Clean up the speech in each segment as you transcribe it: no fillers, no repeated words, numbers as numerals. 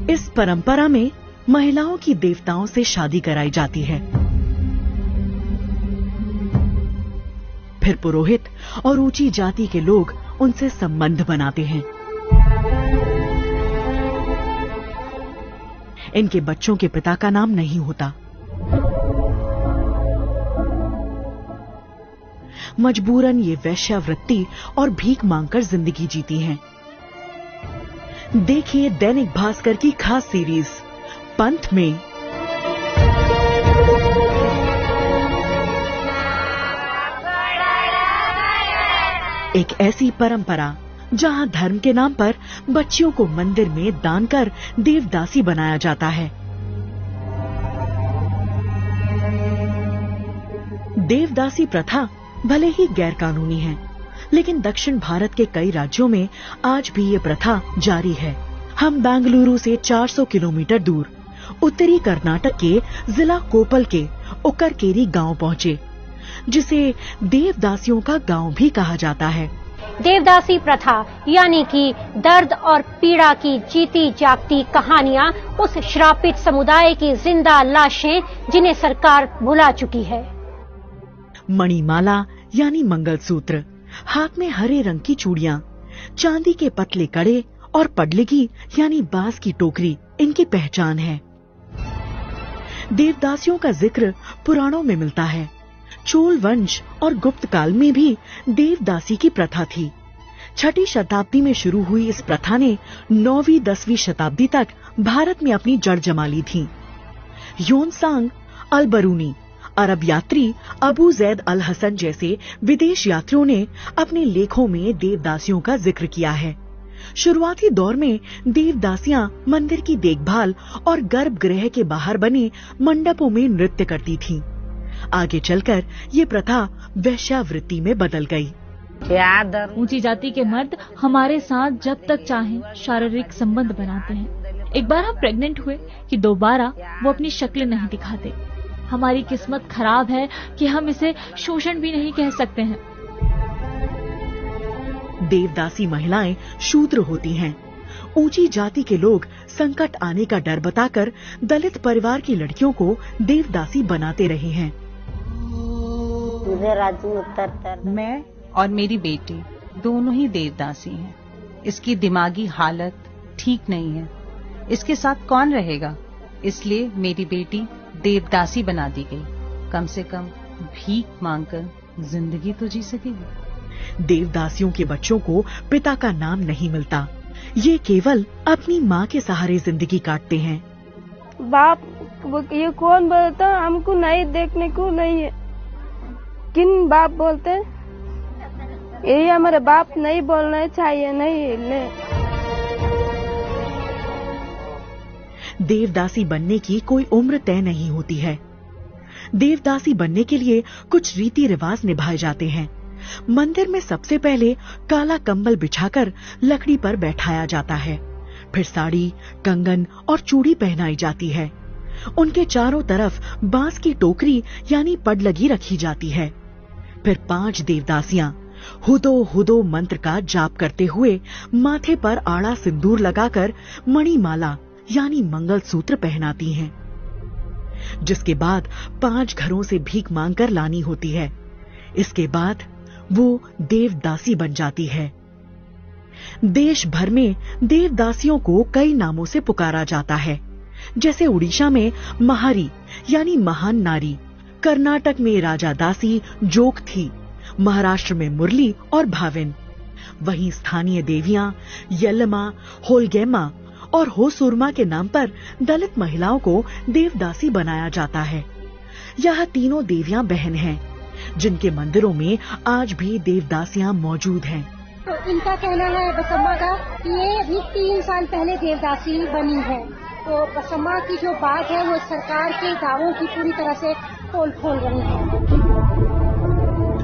इस परंपरा में महिलाओं की देवताओं से शादी कराई जाती है। फिर पुरोहित और ऊंची जाति के लोग उनसे संबंध बनाते हैं। इनके बच्चों के पिता का नाम नहीं होता। मजबूरन ये वेश्यावृत्ति और भीख मांगकर जिंदगी जीती हैं। देखिए दैनिक भास्कर की खास सीरीज पंथ में। एक ऐसी परंपरा जहां धर्म के नाम पर बच्चियों को मंदिर में दान कर देवदासी बनाया जाता है। देवदासी प्रथा भले ही गैर कानूनी है, लेकिन दक्षिण भारत के कई राज्यों में आज भी ये प्रथा जारी है। हम बेंगलुरु से 400 किलोमीटर दूर उत्तरी कर्नाटक के जिला कोपल के उक्करकेरी गांव पहुंचे, जिसे देवदासियों का गांव भी कहा जाता है। देवदासी प्रथा यानी कि दर्द और पीड़ा की जीती जागती कहानियां, उस श्रापित समुदाय की जिंदा लाशें जिन्हें सरकार भुला चुकी है। मणिमाला यानी मंगलसूत्र, हाथ में हरे रंग की चूड़ियां, चांदी के पतले कड़े और पडलिगी यानी बांस की टोकरी इनकी पहचान है। देवदासियों का जिक्र पुराणों में मिलता है। चोल वंश और गुप्त काल में भी देवदासी की प्रथा थी। 6ठी शताब्दी में शुरू हुई इस प्रथा ने 9वीं 10वीं शताब्दी तक भारत में अपनी जड़ जमा ली थी। योनसांग अल-बरूनी, अरब यात्री अबू जैद अल हसन जैसे विदेश यात्रियों ने अपने लेखों में देवदासियों का जिक्र किया है। शुरुआती दौर में देवदासियां मंदिर की देखभाल और गर्भगृह के बाहर बने मंडपों में नृत्य करती थीं। आगे चलकर ये प्रथा वेश्यावृत्ति में बदल गई। ऊंची जाति के मर्द हमारे साथ जब तक चाहें शारीरिक संबंध बनाते हैं। एक बार हम प्रेग्नेंट हुए कि दोबारा वो अपनी शक्ल नहीं दिखाते। हमारी किस्मत खराब है कि हम इसे शोषण भी नहीं कह सकते हैं। देवदासी महिलाएं शूद्र होती हैं। ऊंची जाति के लोग संकट आने का डर बताकर दलित परिवार की लड़कियों को देवदासी बनाते रहे हैं। मैं और मेरी बेटी दोनों ही देवदासी हैं। इसकी दिमागी हालत ठीक नहीं है। इसके साथ कौन रहेगा? इसलिए मेरी बेटी देवदासी बना दी गई। कम से कम भीख मांगकर जिंदगी तो जी सकेगी। देवदासियों के बच्चों को पिता का नाम नहीं मिलता। ये केवल अपनी माँ के सहारे जिंदगी काटते हैं। बाप ये कौन बोलता? हमको नहीं देखने को नहीं है। किन बाप बोलते? यही हमारे बाप नहीं बोलना चाहिए। नहीं देवदासी बनने की कोई उम्र तय नहीं होती है। देवदासी बनने के लिए कुछ रीति रिवाज निभाए जाते हैं। मंदिर में सबसे पहले काला कंबल बिछाकर लकड़ी पर बैठाया जाता है। फिर साड़ी, कंगन और चूड़ी पहनाई जाती है। उनके चारों तरफ बांस की टोकरी यानी पडलगी रखी जाती है। फिर 5 देवदासियां हुदो हुदो मंत्र का जाप करते हुए माथे पर आड़ा सिंदूर लगाकर मणिमाला यानी मंगलसूत्र पहनाती हैं, जिसके बाद 5 घरों से भीख मांगकर लानी होती है। इसके बाद वो देवदासी बन जाती है। देश भर में देवदासियों को कई नामों से पुकारा जाता है, जैसे उड़ीसा में महारी यानी महान नारी, कर्नाटक में राजा दासी जोग थी, महाराष्ट्र में मुरली और भाविन। वहीं स्थानीय देवियां यल्लमा, होलगेमा और होसुरमा के नाम पर दलित महिलाओं को देवदासी बनाया जाता है। यह तीनों देवियां बहन हैं, जिनके मंदिरों में आज भी देवदासियां मौजूद हैं। तो इनका कहना है बसम्मा का कि ये अभी 3 साल पहले देवदासी बनी है। तो बसम्मा की जो बात है वो सरकार के दावों की पूरी तरह से पोल खोल रही है।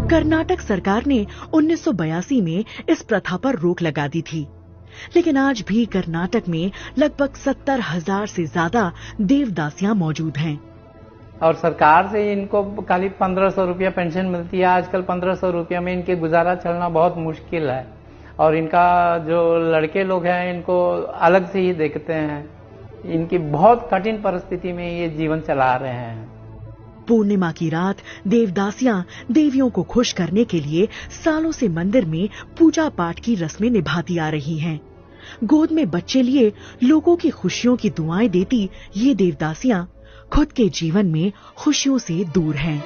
कर्नाटक सरकार ने 1982 में इस प्रथा पर रोक लगा दी थी, लेकिन आज भी कर्नाटक में लगभग 70,000 से ज्यादा देवदासियां मौजूद हैं। और सरकार से इनको खाली 1500 रुपया पेंशन मिलती है। आजकल 1500 रुपया में इनके गुजारा चलना बहुत मुश्किल है। और इनका जो लड़के लोग हैं इनको अलग से ही देखते हैं। इनकी बहुत कठिन परिस्थिति में ये जीवन चला रहे हैं। पूर्णिमा की रात देवदासियां देवियों को खुश करने के लिए सालों से मंदिर में पूजा पाठ की रस्में निभाती आ रही हैं। गोद में बच्चे लिए लोगों की खुशियों की दुआएं देती ये देवदासियां खुद के जीवन में खुशियों से दूर हैं।